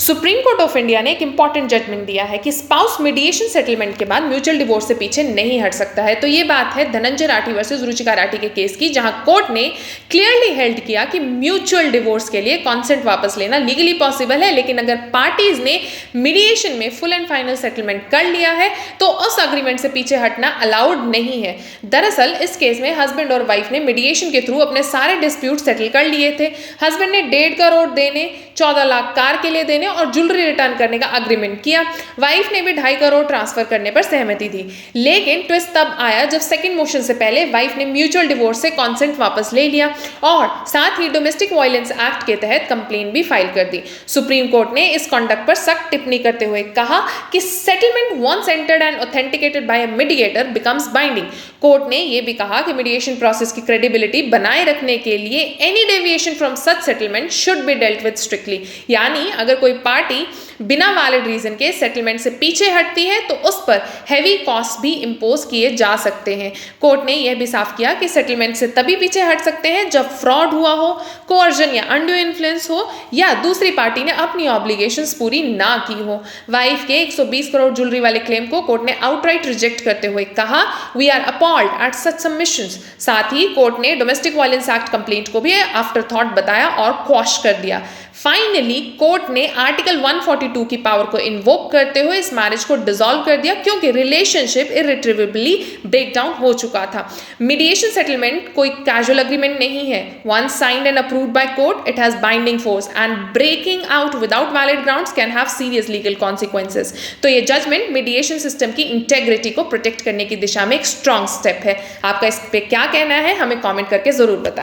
Supreme court of India ने एक important judgement दिया है कि स्पाउस मीडिएशन सेटलमेंट के बाद म्यूचुअल डिवोर्स से पीछे नहीं हट सकता है। तो ये बात है धनंजय राठी वर्सेस रुचिका राठी के केस की, जहां कोर्ट ने क्लियरली हेल्ड किया कि म्यूचुअल डिवोर्स के लिए कॉन्सेंट वापस लेना लीगली पॉसिबल है, लेकिन अगर पार्टीज ने मीडिएशन में फुल एंड फाइनल सेटलमेंट कर लिया है तो उस अग्रीमेंट से पीछे हटना अलाउड नहीं है। दरअसल इस केस में हस्बैंड और वाइफ ने मीडिएशन के थ्रू अपने सारे डिस्प्यूट सेटल कर लिए थे। हस्बैंड ने 1.5 करोड़ देने, 14 लाख कार के लिए देने और ज्वेलरी रिटर्न करने का अग्रीमेंट किया। वाइफ ने भी 2.5 करोड़ ट्रांसफर करने पर सहमति दी। लेकिन ट्विस्ट तब आया जब सेकंड मोशन से पहले वाइफ ने म्यूचुअल डिवोर्स से कॉन्सेंट वापस ले लिया और साथ ही डोमेस्टिक वायलेंस एक्ट के तहत कंप्लेन भी फाइल कर दी। सुप्रीम कोर्ट ने इस कॉन्डक्ट पर सख्त टिप्पणी करते हुए कहा कि settlement once entered and authenticated by a mediator becomes binding. Court ने यह भी कहा कि मीडिएशन प्रोसेस की क्रेडिबिलिटी बनाए रखने के लिए any deviation from such settlement should be dealt with strictly. यानी अगर कोई पार्टी बिना वैलिड रीजन के सेटलमेंट से पीछे हटती है तो उस पर हैवी कॉस्ट भी इंपोज किए जा सकते हैं। कोर्ट ने यह भी साफ किया कि सेटलमेंट से तभी पीछे हट सकते हैं जब फ्रॉड हुआ हो, कोअर्जन या अनड्यू इन्फ्लुएंस हो या दूसरी पार्टी ने अपनी ऑब्लिगेशंस पूरी ना की हो। वाइफ के 120 करोड़ ज्वेलरी वाले क्लेम को कोर्ट ने आउटराइट रिजेक्ट करते हुए कहा, we are appalled at such submissions. साथ ही कोर्ट ने डोमेस्टिक वायलेंस एक्ट कंप्लेंट को भी आफ्टर थॉट बताया और क्वॉश कर दिया। फाइनली कोर्ट ने आर्टिकल 142 की पावर को इन्वोक करते हुए इस मैरिज को डिसॉल्व कर दिया, क्योंकि रिलेशनशिप इरिट्रीवेबली ब्रेक डाउन हो चुका था। मीडिएशन सेटलमेंट कोई कैजुअल एग्रीमेंट नहीं है। Once signed and approved by court, it has binding force and breaking out without valid grounds can have serious legal consequences. तो ये जजमेंट मीडिएशन सिस्टम की integrity को प्रोटेक्ट करने की दिशा में एक स्ट्रॉन्ग स्टेप है। आपका इस पे क्या कहना है, हमें कॉमेंट करके जरूर बताएं।